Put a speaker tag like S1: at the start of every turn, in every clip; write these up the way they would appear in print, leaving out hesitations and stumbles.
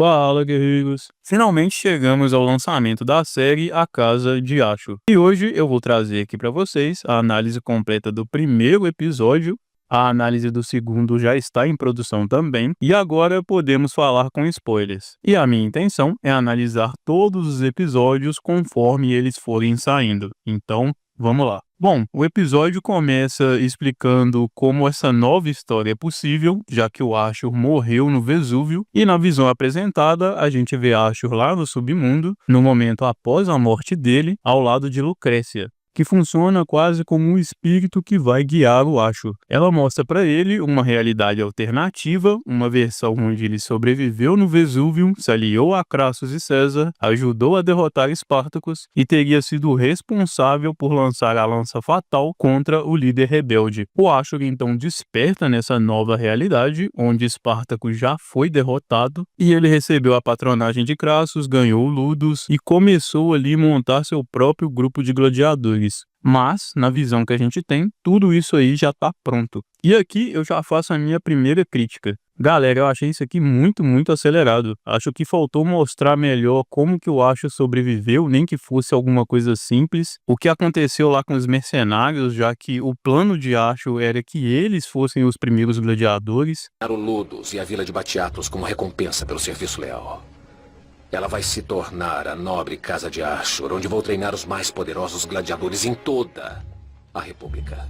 S1: Fala, guerreiros! Finalmente chegamos ao lançamento da série A Casa de Ashur. E hoje eu vou trazer aqui para vocês a análise completa do primeiro episódio. A análise do segundo já está em produção também, e agora podemos falar com spoilers. E a minha intenção é analisar todos os episódios conforme eles forem saindo. Então, vamos lá. Bom, o episódio começa explicando como essa nova história é possível, já que o Ashur morreu no Vesúvio, e na visão apresentada a gente vê Ashur lá no submundo, no momento após a morte dele, ao lado de Lucrécia, que funciona quase como um espírito que vai guiar o Ashur. Ela mostra para ele uma realidade alternativa, uma versão onde ele sobreviveu no Vesúvio, se aliou a Crassus e César, ajudou a derrotar Espartacus e teria sido responsável por lançar a lança fatal contra o líder rebelde. O Ashur então desperta nessa nova realidade, onde Espartacus já foi derrotado, e ele recebeu a patronagem de Crassus, ganhou Ludus e começou ali a montar seu próprio grupo de gladiadores. Mas, na visão que a gente tem, tudo isso aí já tá pronto. E aqui eu já faço a minha primeira crítica. Galera, eu achei isso aqui muito acelerado. Acho que faltou mostrar melhor como que o Ashur sobreviveu, nem que fosse alguma coisa simples. O que aconteceu lá com os mercenários, já que o plano de Ashur era que eles fossem os primeiros gladiadores.
S2: O Ludus e a vila de Batiatos como recompensa pelo serviço leal. Ela vai se tornar a nobre Casa de Ashur, onde vou treinar os mais poderosos gladiadores em toda a República.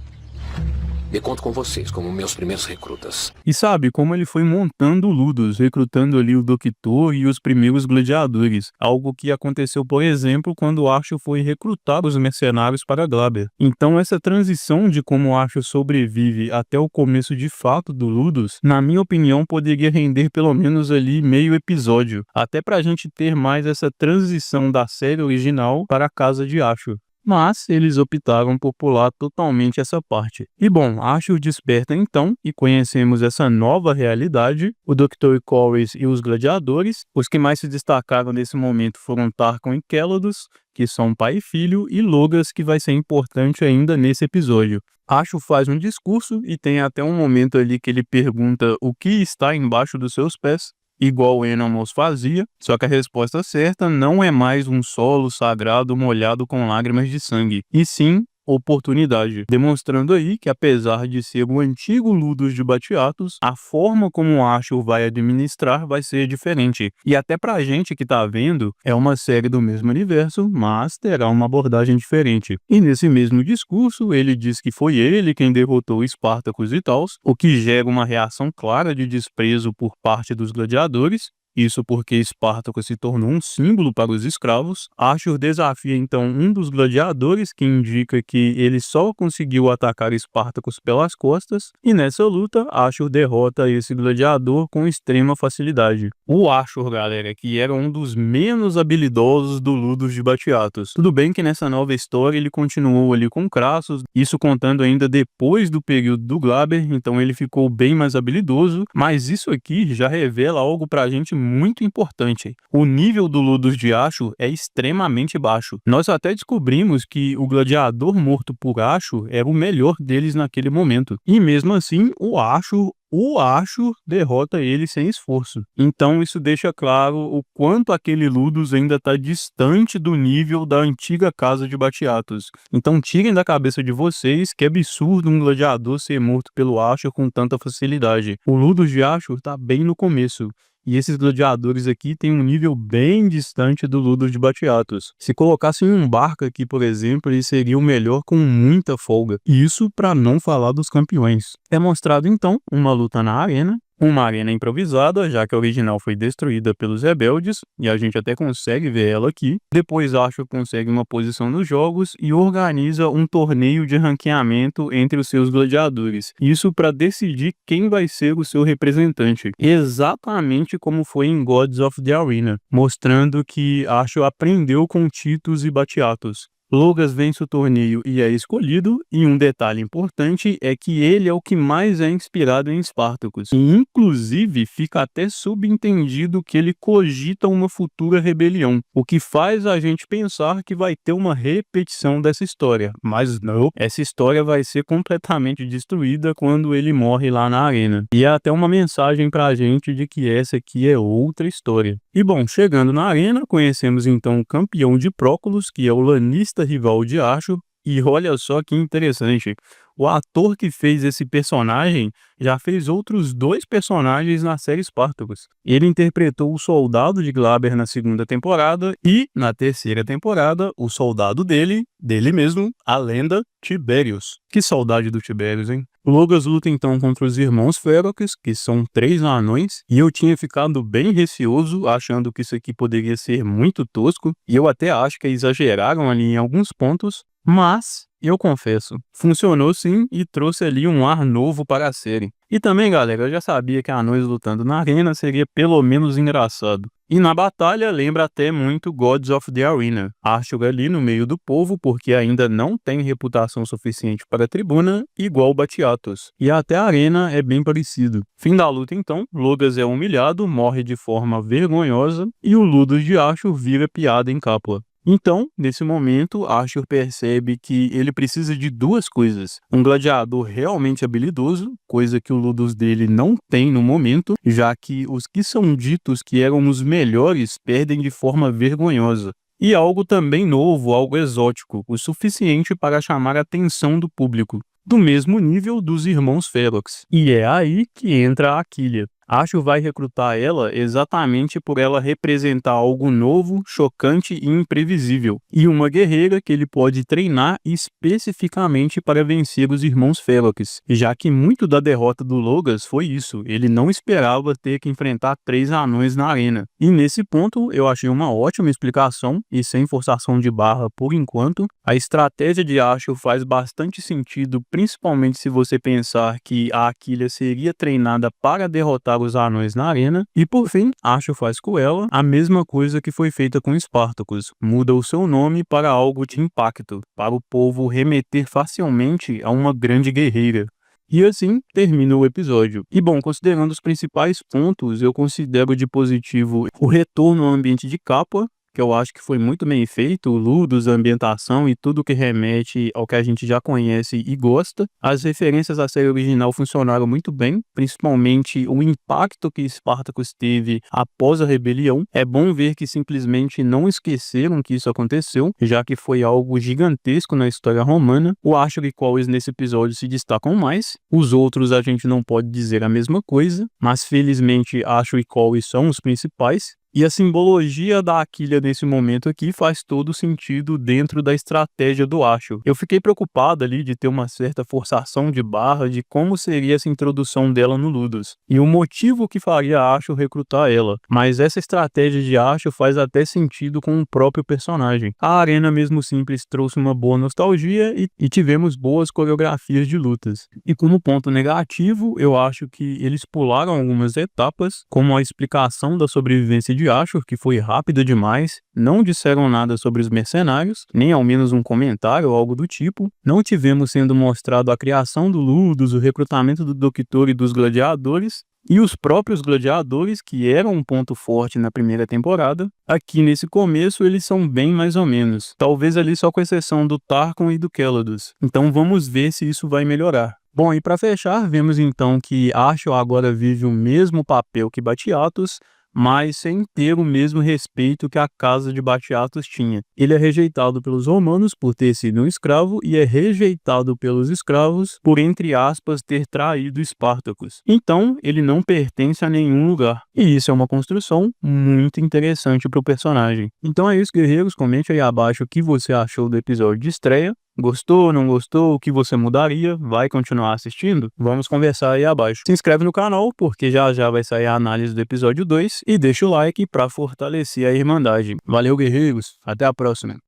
S2: E conto com vocês como meus primeiros recrutas.
S1: E sabe como ele foi montando o Ludus, recrutando ali o Doctor e os primeiros gladiadores. Algo que aconteceu, por exemplo, quando Ashur foi recrutar os mercenários para Glaber. Então essa transição de como Ashur sobrevive até o começo de fato do Ludus, na minha opinião, poderia render pelo menos ali meio episódio. Até pra gente ter mais essa transição da série original para a Casa de Ashur. Mas eles optaram por pular totalmente essa parte. E bom, Ashur desperta então e conhecemos essa nova realidade, o Dr. Corvus e os gladiadores. Os que mais se destacaram nesse momento foram Tarquin e Kelados, que são pai e filho, e Logas, que vai ser importante ainda nesse episódio. Ashur faz um discurso e tem até um momento ali que ele pergunta o que está embaixo dos seus pés, igual o Enamos fazia, só que a resposta certa não é mais um solo sagrado molhado com lágrimas de sangue, e sim oportunidade, demonstrando aí que apesar de ser o antigo Ludus de Batiatos, a forma como Ashur vai administrar vai ser diferente. E até pra gente que tá vendo, é uma série do mesmo universo, mas terá uma abordagem diferente. E nesse mesmo discurso, ele diz que foi ele quem derrotou Espartacus e tal, o que gera uma reação clara de desprezo por parte dos gladiadores. Isso porque Espartaco se tornou um símbolo para os escravos. Ashur desafia então um dos gladiadores, que indica que ele só conseguiu atacar Espartacus pelas costas, e nessa luta Ashur derrota esse gladiador com extrema facilidade. O Ashur, galera, que era um dos menos habilidosos do Ludus de Batiatos. Tudo bem que nessa nova história ele continuou ali com Crassus, isso contando ainda depois do período do Glaber, então ele ficou bem mais habilidoso, mas isso aqui já revela algo pra gente muito importante. O nível do Ludus de Ashur é extremamente baixo. Nós até descobrimos que o gladiador morto por Ashur era o melhor deles naquele momento. E mesmo assim, o Ashur derrota ele sem esforço. Então isso deixa claro o quanto aquele Ludus ainda está distante do nível da antiga Casa de Batiatos. Então tirem da cabeça de vocês que é absurdo um gladiador ser morto pelo Ashur com tanta facilidade. O Ludus de Ashur está bem no começo. E esses gladiadores aqui têm um nível bem distante do Ludus de Batiatos. Se colocassem um barco aqui, por exemplo, ele seria o melhor com muita folga. Isso para não falar dos campeões. É mostrado então uma luta na arena. Uma arena improvisada, já que a original foi destruída pelos rebeldes, e a gente até consegue ver ela aqui. Depois Ashur consegue uma posição nos jogos e organiza um torneio de ranqueamento entre os seus gladiadores. Isso para decidir quem vai ser o seu representante. Exatamente como foi em Gods of the Arena, mostrando que Ashur aprendeu com Titus e Batiatos. Logas vence o torneio e é escolhido, e um detalhe importante é que ele é o que mais é inspirado em Spartacus. E, inclusive, fica até subentendido que ele cogita uma futura rebelião, o que faz a gente pensar que vai ter uma repetição dessa história. Mas não, essa história vai ser completamente destruída quando ele morre lá na arena. E é até uma mensagem pra gente de que essa aqui é outra história. E bom, chegando na arena, conhecemos então o campeão de Próculos, que é o lanista rival de Ashur. E olha só que interessante, o ator que fez esse personagem já fez outros 2 personagens na série Spartacus. Ele interpretou o soldado de Glaber na 2ª temporada e, na 3ª temporada, o soldado dele mesmo, a lenda Tiberius. Que saudade do Tiberius, hein? Logas luta então contra os irmãos Ferox, que são 3 anões, e eu tinha ficado bem receoso, achando que isso aqui poderia ser muito tosco, e eu até acho que exageraram ali em alguns pontos, mas eu confesso, funcionou sim e trouxe ali um ar novo para a série. E também, galera, eu já sabia que anões lutando na arena seria pelo menos engraçado. E na batalha lembra até muito Gods of the Arena. Ashur ali no meio do povo porque ainda não tem reputação suficiente para a tribuna, igual Batiatos. E até a arena é bem parecido. Fim da luta então, Logas é humilhado, morre de forma vergonhosa e o Ludus de Ashur vira piada em Capua. Então, nesse momento, Ashur percebe que ele precisa de 2 coisas. Um gladiador realmente habilidoso, coisa que o Ludus dele não tem no momento, já que os que são ditos que eram os melhores perdem de forma vergonhosa. E algo também novo, algo exótico, o suficiente para chamar a atenção do público, do mesmo nível dos irmãos Ferox. E é aí que entra a Aquilea. Ashur vai recrutar ela exatamente por ela representar algo novo, chocante e imprevisível, e uma guerreira que ele pode treinar especificamente para vencer os irmãos Ferox, já que muito da derrota do Logas foi isso, ele não esperava ter que enfrentar 3 anões na arena. E nesse ponto eu achei uma ótima explicação, e sem forçação de barra por enquanto, a estratégia de Ashur faz bastante sentido, principalmente se você pensar que a Aquilea seria treinada para derrotar os anões na arena, e por fim, Ashur faz com ela a mesma coisa que foi feita com Spartacus, muda o seu nome para algo de impacto, para o povo remeter facilmente a uma grande guerreira. E assim termina o episódio. E bom, considerando os principais pontos, eu considero de positivo o retorno ao ambiente de Capua, que eu acho que foi muito bem feito, o Ludus, a ambientação e tudo que remete ao que a gente já conhece e gosta. As referências à série original funcionaram muito bem, principalmente o impacto que Spartacus teve após a rebelião. É bom ver que simplesmente não esqueceram que isso aconteceu, já que foi algo gigantesco na história romana. O Ashur e Qualis nesse episódio se destacam mais, os outros a gente não pode dizer a mesma coisa, mas felizmente Ashur e Qualis são os principais. E a simbologia da Aquilea nesse momento aqui faz todo sentido dentro da estratégia do Ashur. Eu fiquei preocupado ali de ter uma certa forçação de barra de como seria essa introdução dela no Ludus, e o motivo que faria Ashur recrutar ela, mas essa estratégia de Ashur faz até sentido com o próprio personagem. A arena mesmo simples trouxe uma boa nostalgia e tivemos boas coreografias de lutas. E como ponto negativo, eu acho que eles pularam algumas etapas, como a explicação da sobrevivência de Ashur, que foi rápida demais, não disseram nada sobre os mercenários, nem ao menos um comentário ou algo do tipo, não tivemos sendo mostrado a criação do Ludus, o recrutamento do Doctor e dos gladiadores, e os próprios gladiadores, que eram um ponto forte na primeira temporada, aqui nesse começo eles são bem mais ou menos, talvez ali só com exceção do Tarquin e do Celadus. Então vamos ver se isso vai melhorar. Bom, e para fechar, vemos então que Ashur agora vive o mesmo papel que Batiatos, mas sem ter o mesmo respeito que a casa de Batiatos tinha. Ele é rejeitado pelos romanos por ter sido um escravo e é rejeitado pelos escravos por, entre aspas, ter traído Espartacus. Então, ele não pertence a nenhum lugar. E isso é uma construção muito interessante para o personagem. Então é isso, guerreiros. Comente aí abaixo o que você achou do episódio de estreia. Gostou, não gostou, o que você mudaria? Vai continuar assistindo? Vamos conversar aí abaixo. Se inscreve no canal, porque já já vai sair a análise do episódio 2, e deixa o like para fortalecer a Irmandade. Valeu, guerreiros, até a próxima.